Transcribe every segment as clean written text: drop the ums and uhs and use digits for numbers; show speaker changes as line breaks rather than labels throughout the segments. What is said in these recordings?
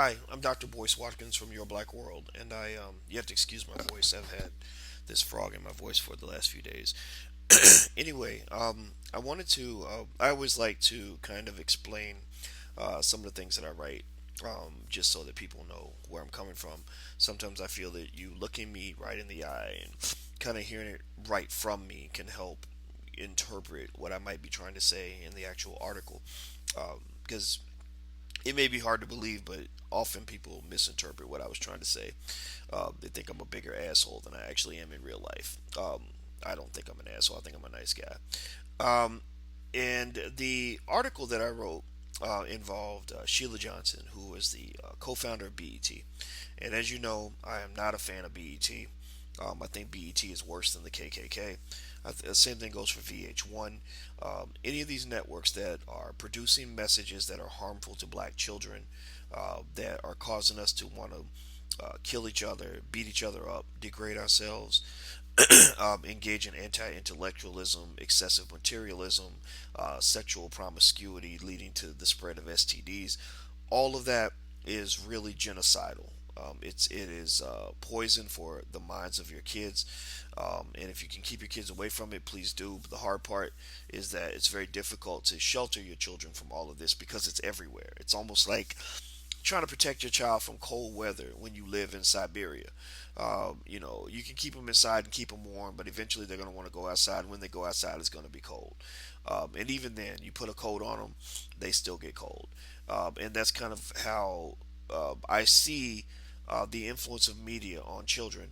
Hi, I'm Dr. Boyce Watkins from Your Black World, and you have to excuse my voice. I've had this frog in my voice for the last few days. Anyway, I always like to kind of explain some of the things that I write, just so that people know where I'm coming from. Sometimes I feel that you looking me right in the eye and kind of hearing it right from me can help interpret what I might be trying to say in the actual article. Because it may be hard to believe, but often people misinterpret what I was trying to say. They think I'm a bigger asshole than I actually am in real life. I don't think I'm an asshole. I think I'm a nice guy. Um, and the article that I wrote involved Sheila Johnson, who is the co-founder of BET. And as you know, I am not a fan of BET. I think BET is worse than the KKK. The same thing goes for VH1. Any of these networks that are producing messages that are harmful to black children, that are causing us to want to kill each other, beat each other up, degrade ourselves, engage in anti-intellectualism, excessive materialism, sexual promiscuity leading to the spread of STDs. All of that is really genocidal. It is poison for the minds of your kids, and if you can keep your kids away from it, please do. But the hard part is that it's very difficult to shelter your children from all of this because it's everywhere. It's almost like trying to protect your child from cold weather when you live in Siberia. You can keep them inside and keep them warm, but eventually they're going to want to go outside. When they go outside, it's going to be cold. And even then, you put a coat on them, they still get cold. And that's kind of how I see the influence of media on children.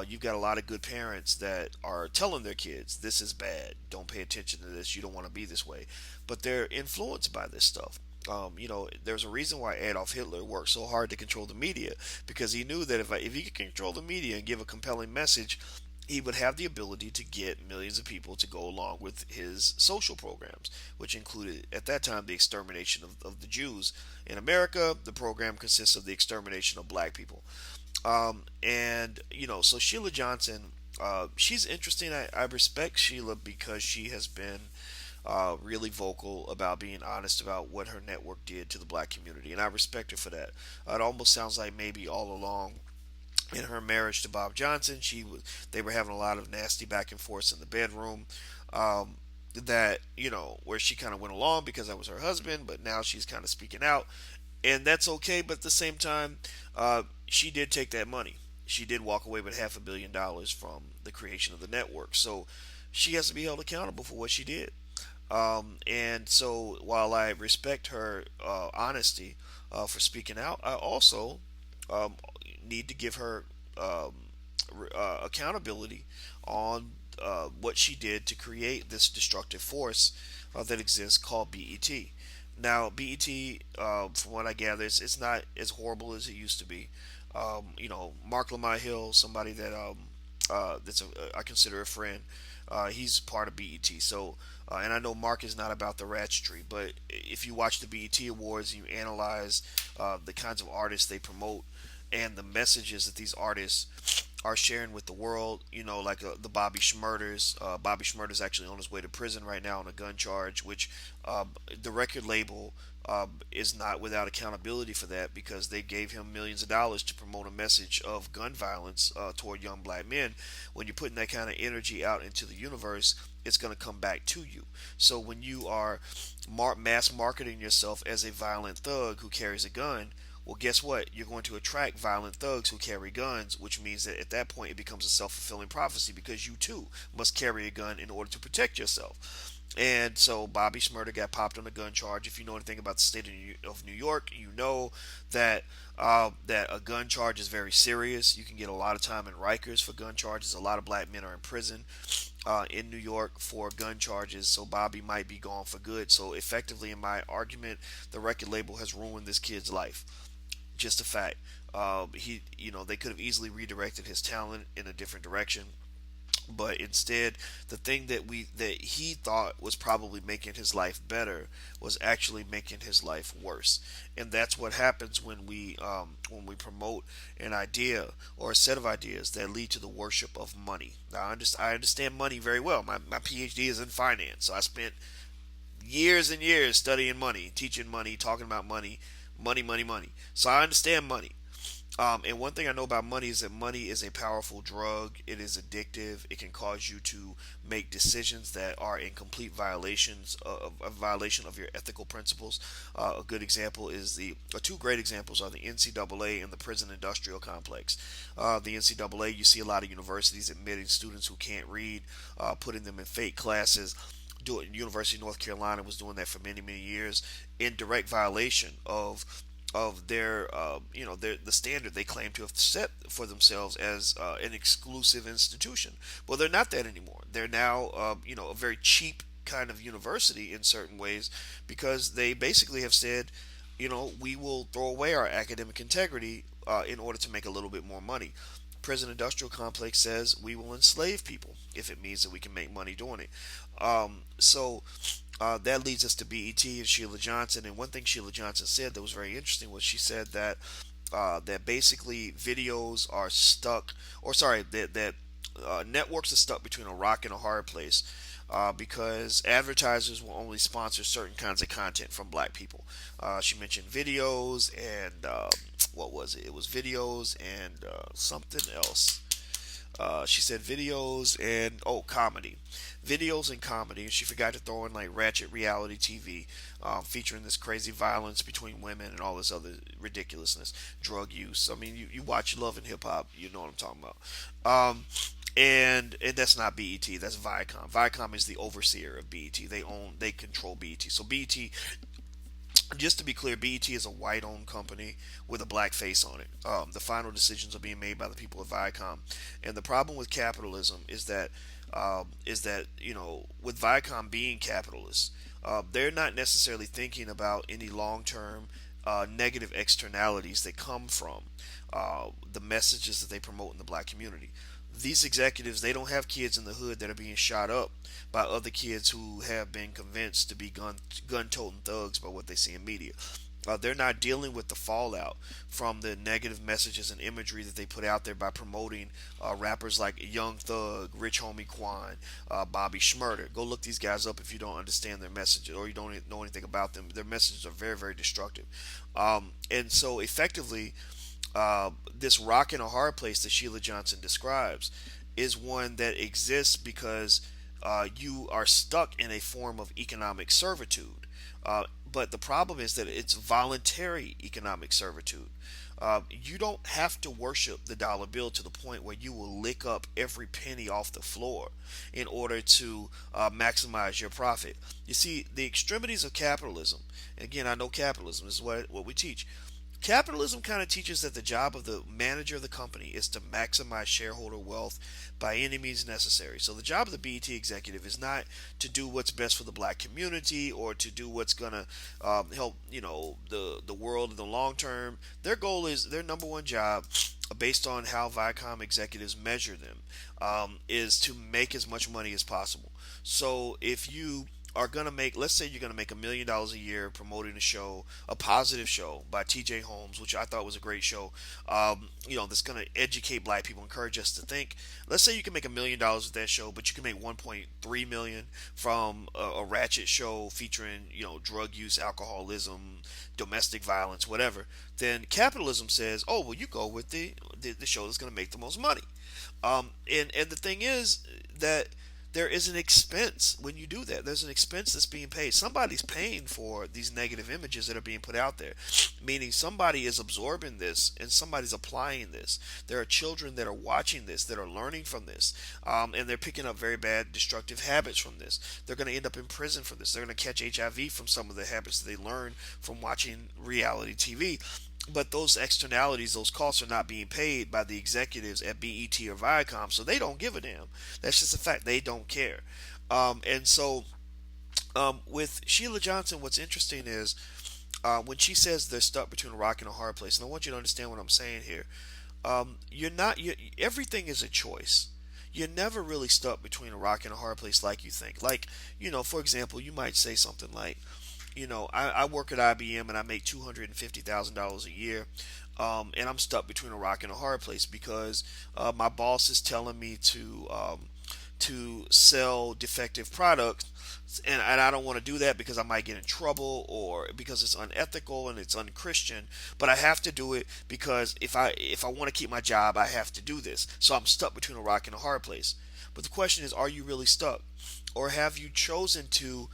You've got a lot of good parents that are telling their kids, this is bad, don't pay attention to this, you don't want to be this way. But they're influenced by this stuff. There's a reason why Adolf Hitler worked so hard to control the media, because he knew that if he could control the media and give a compelling message, he would have the ability to get millions of people to go along with his social programs, which included, at that time, the extermination of the Jews. In America, the program consists of the extermination of black people. So Sheila Johnson, she's interesting. I respect Sheila because she has been really vocal about being honest about what her network did to the black community, and I respect her for that. It almost sounds like maybe all along in her marriage to Bob Johnson, they were having a lot of nasty back and forth in the bedroom. That where she kind of went along because that was her husband, but now she's kind of speaking out, and that's okay. But at the same time, she did take that money. She did walk away with $500 million from the creation of the network, so she has to be held accountable for what she did. And so, while I respect her honesty for speaking out, I also um, need to give her um, accountability on what she did to create this destructive force that exists called BET. Now, BET, from what I gather, it's not as horrible as it used to be. Mark Lamont Hill, somebody that I consider a friend. He's part of BET. So, and I know Mark is not about the ratchetry, but if you watch the BET Awards and you analyze the kinds of artists they promote and the messages that these artists are sharing with the world, like the Bobby Shmurders. Bobby Shmurda's actually on his way to prison right now on a gun charge, which the record label is not without accountability for that, because they gave him millions of dollars to promote a message of gun violence toward young black men. When you're putting that kind of energy out into the universe, it's going to come back to you. So when you are mass marketing yourself as a violent thug who carries a gun, well, guess what? You're going to attract violent thugs who carry guns, which means that at that point it becomes a self fulfilling prophecy, because you too must carry a gun in order to protect yourself. And so Bobby Shmurda got popped on a gun charge. If you know anything about the state of New York, you know that that a gun charge is very serious. You can get a lot of time in Rikers for gun charges. A lot of black men are in prison in New York for gun charges. So Bobby might be gone for good. So effectively, in my argument, the record label has ruined this kid's life. Just a fact. They could have easily redirected his talent in a different direction, but instead, the thing that he thought was probably making his life better was actually making his life worse. And that's what happens when we promote an idea or a set of ideas that lead to the worship of money. Now, I understand money very well. My PhD is in finance, so I spent years and years studying money, teaching money, talking about money. Money, money, money. So I understand money. And one thing I know about money is that money is a powerful drug. It is addictive. It can cause you to make decisions that are in complete violations of a violation of your ethical principles. A good example is two great examples are the NCAA and the prison industrial complex. The NCAA, you see a lot of universities admitting students who can't read, putting them in fake classes. University of North Carolina was doing that for many, many years in direct violation of their the standard they claim to have set for themselves as an exclusive institution. Well, they're not that anymore. They're now a very cheap kind of university in certain ways because they basically have said, we will throw away our academic integrity in order to make a little bit more money. Prison industrial complex says we will enslave people if it means that we can make money doing it. So that leads us to BET and Sheila Johnson. And one thing Sheila Johnson said that was very interesting was she said that basically videos are stuck, or sorry, that networks are stuck between a rock and a hard place because advertisers will only sponsor certain kinds of content from black people. She mentioned videos and what was it? It was videos and something else. She said videos and comedy, videos and comedy, and she forgot to throw in like ratchet reality TV, featuring this crazy violence between women and all this other ridiculousness, drug use. I mean, you watch Love and Hip Hop, you know what I'm talking about. And that's not BET, that's Viacom. Viacom is the overseer of BET. They control BET. So BET, just to be clear, BET is a white-owned company with a black face on it. The final decisions are being made by the people of Viacom, and the problem with capitalism is that with Viacom being capitalist, they're not necessarily thinking about any long-term negative externalities that come from the messages that they promote in the black community. These executives, they don't have kids in the hood that are being shot up by other kids who have been convinced to be gun-toting thugs by what they see in media. They're not dealing with the fallout from the negative messages and imagery that they put out there by promoting rappers like Young Thug, Rich Homie Quan, Bobby Shmurda. Go look these guys up if you don't understand their messages or you don't know anything about them. Their messages are very, very destructive. And so effectively, this rock and a hard place that Sheila Johnson describes is one that exists because you are stuck in a form of economic servitude. But the problem is that it's voluntary economic servitude. You don't have to worship the dollar bill to the point where you will lick up every penny off the floor in order to maximize your profit. You see, the extremities of capitalism, and again, I know capitalism is what we teach. Capitalism kind of teaches that the job of the manager of the company is to maximize shareholder wealth by any means necessary. So the job of the BET executive is not to do what's best for the black community or to do what's going to help the world in the long term. Their goal is their number one job, based on how Viacom executives measure them, is to make as much money as possible. So if you are going to make, let's say you're going to make $1 million a year promoting a show, a positive show by TJ Holmes, which I thought was a great show, that's going to educate black people, encourage us to think. Let's say you can make $1 million with that show, but you can make 1.3 million from a ratchet show featuring, drug use, alcoholism, domestic violence, whatever. Then capitalism says, oh, well, you go with the show that's going to make the most money. And the thing is that there is an expense when you do that. There's an expense that's being paid. Somebody's paying for these negative images that are being put out there, meaning somebody is absorbing this and somebody's applying this. There are children that are watching this, that are learning from this, and they're picking up very bad destructive habits from this. They're going to end up in prison for this. They're going to catch HIV from some of the habits that they learn from watching reality TV. But those externalities, those costs are not being paid by the executives at BET or Viacom, so they don't give a damn. That's just a fact. They don't care. And so with Sheila Johnson, what's interesting is when she says they're stuck between a rock and a hard place, and I want you to understand what I'm saying here. Everything is a choice. You're never really stuck between a rock and a hard place like you think. Like, for example, you might say something like, I work at IBM and I make $250,000 a year, and I'm stuck between a rock and a hard place because my boss is telling me to sell defective products, and I don't want to do that because I might get in trouble or because it's unethical and it's unchristian. But I have to do it because if I want to keep my job, I have to do this. So I'm stuck between a rock and a hard place. But the question is, are you really stuck, or have you chosen to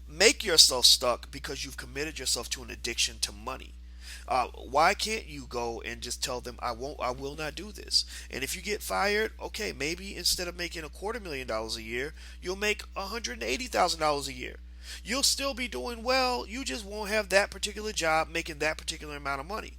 make yourself stuck because you've committed yourself to an addiction to money? Why can't you go and just tell them, I will not do this? And if you get fired, okay, maybe instead of making $250,000 a year, you'll make $180,000 a year. You'll still be doing well. You just won't have that particular job making that particular amount of money.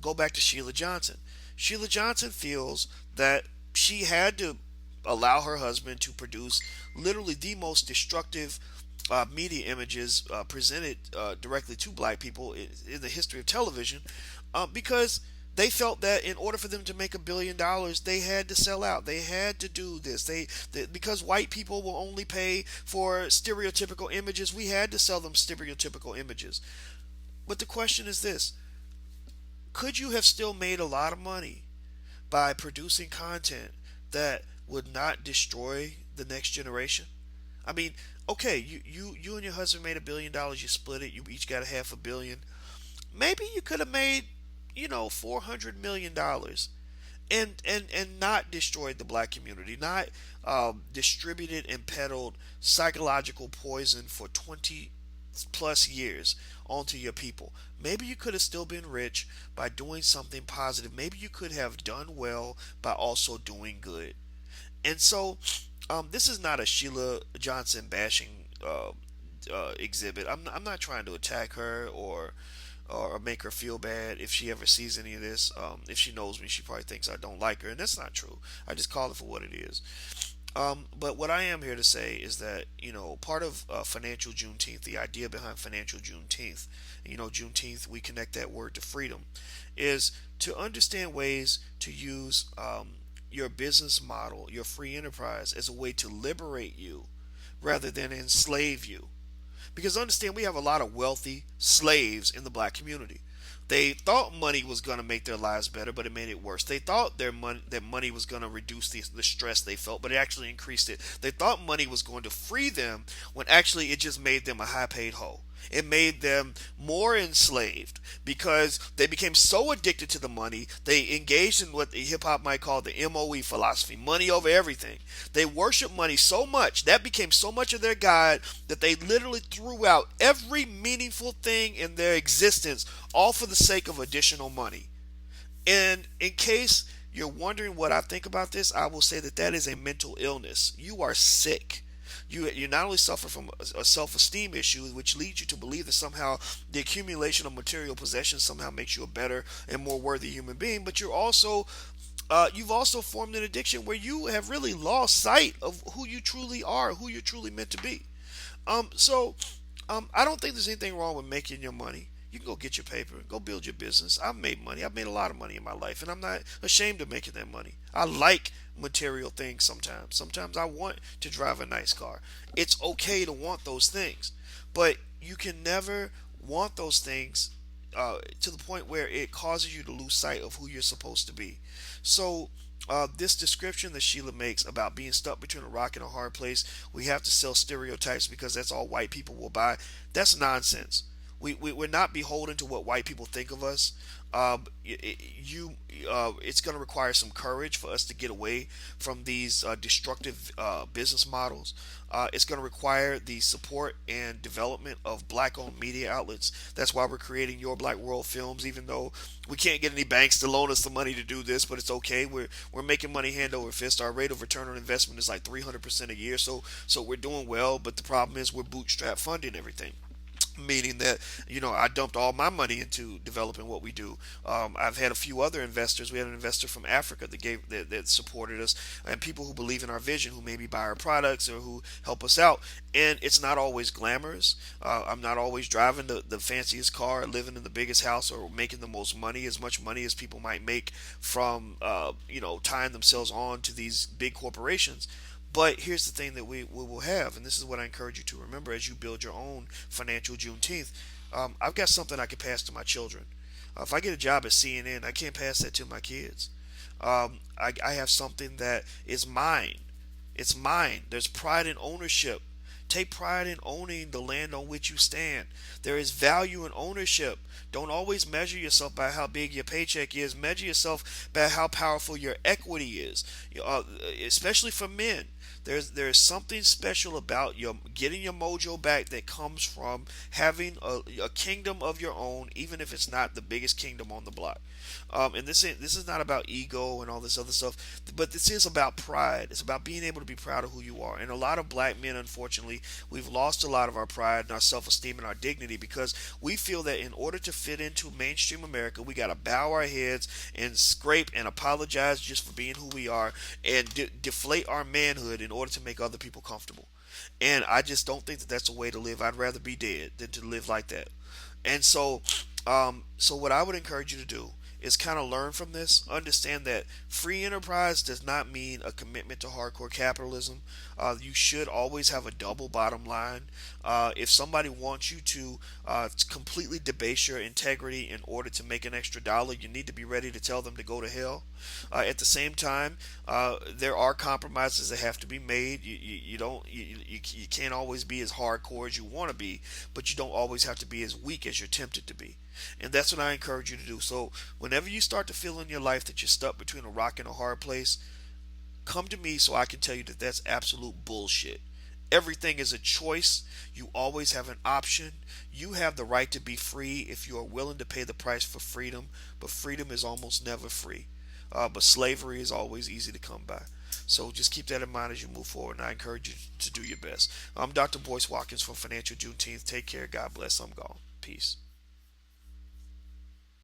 Go back to Sheila Johnson. Sheila Johnson feels that she had to allow her husband to produce literally the most destructive media images presented directly to black people in the history of television, because they felt that in order for them to make $1 billion, they had to sell out. They had to do this. Because white people will only pay for stereotypical images, we had to sell them stereotypical images. But the question is this: could you have still made a lot of money by producing content that would not destroy the next generation? I mean, okay, you and your husband made $1 billion. You split it. You each got a half a billion. Maybe you could have made, $400 million, and not destroyed the black community, not distributed and peddled psychological poison for 20+ years onto your people. Maybe you could have still been rich by doing something positive. Maybe you could have done well by also doing good. And so, this is not a Sheila Johnson bashing exhibit. I'm not trying to attack her or make her feel bad if she ever sees any of this. If she knows me, she probably thinks I don't like her, and that's not true. I just call it for what it is. But what I am here to say is that, part of financial Juneteenth, the idea behind financial Juneteenth, Juneteenth, we connect that word to freedom, is to understand ways to use your business model, your free enterprise, as a way to liberate you rather than enslave you. Because understand, we have a lot of wealthy slaves in the black community. They thought money was going to make their lives better, but it made it worse. They thought that money was going to reduce the stress they felt, but it actually increased it. They thought money was going to free them, when actually it just made them a high-paid hoe. It made them more enslaved because they became so addicted to the money. They engaged in what the hip hop might call the MOE philosophy, money over everything. They worship money so much, that became so much of their God, that they literally threw out every meaningful thing in their existence, all for the sake of additional money. And in case you're wondering what I think about this, I will say that that is a mental illness. You are sick. You not only suffer from a self-esteem issue, which leads you to believe that somehow the accumulation of material possessions somehow makes you a better and more worthy human being, but you've also formed an addiction where you have really lost sight of who you truly are, who you're truly meant to be. I don't think there's anything wrong with making your money. You can go get your paper, go build your business. I've made money. I've made a lot of money in my life, and I'm not ashamed of making that money. I like material things sometimes. Sometimes I want to drive a nice car. It's okay to want those things, but you can never want those things to the point where it causes you to lose sight of who you're supposed to be. So, this description that Sheila makes about being stuck between a rock and a hard place, we have to sell stereotypes because that's all white people will buy. That's nonsense. We're not beholden to what white people think of us. It's going to require some courage for us to get away from these destructive business models. It's going to require the support and development of black-owned media outlets. That's why we're creating Your Black World Films, even though we can't get any banks to loan us the money to do this, but it's okay. We're making money hand over fist. Our rate of return on investment is like 300% a year, so we're doing well. But the problem is we're bootstrap funding everything, meaning that I dumped all my money into developing what we do. I've had a few other investors. We had an investor from Africa that supported us, and people who believe in our vision, who maybe buy our products or who help us out. And it's not always glamorous. I'm not always driving the fanciest car, living in the biggest house, or making the most money, as much money as people might make from tying themselves on to these big corporations. But here's the thing that we will have, and this is what I encourage you to remember as you build your own financial Juneteenth. I've got something I can pass to my children. If I get a job at CNN, I can't pass that to my kids. I have something that is mine. It's mine. There's pride in ownership. Take pride in owning the land on which you stand. There is value in ownership. Don't always measure yourself by how big your paycheck is. Measure yourself by how powerful your equity is. Especially for men. There's something special about your getting your mojo back that comes from having a kingdom of your own, even if it's not the biggest kingdom on the block. And this is not about ego and all this other stuff, but this is about pride. It's about being able to be proud of who you are. And a lot of black men, unfortunately, we've lost a lot of our pride and our self-esteem and our dignity because we feel that in order to fit into mainstream America, we got to bow our heads and scrape and apologize just for being who we are and deflate our manhood in order to make other people comfortable. And I just don't think that that's a way to live. I'd rather be dead than to live like that. And so what I would encourage you to do is kind of learn from this. Understand that free enterprise does not mean a commitment to hardcore capitalism. You should always have a double bottom line. If somebody wants you to completely debase your integrity in order to make an extra dollar, you need to be ready to tell them to go to hell. At the same time, there are compromises that have to be made. You can't always be as hardcore as you want to be, but you don't always have to be as weak as you're tempted to be. And that's what I encourage you to do. So whenever you start to feel in your life that you're stuck between a rock and a hard place, come to me so I can tell you that that's absolute bullshit. Everything is a choice. You always have an option. You have the right to be free if you are willing to pay the price for freedom, but freedom is almost never free. But slavery is always easy to come by. So just keep that in mind as you move forward, and I encourage you to do your best. I'm Dr. Boyce Watkins from Financial Juneteenth. Take care. God bless. I'm gone. Peace.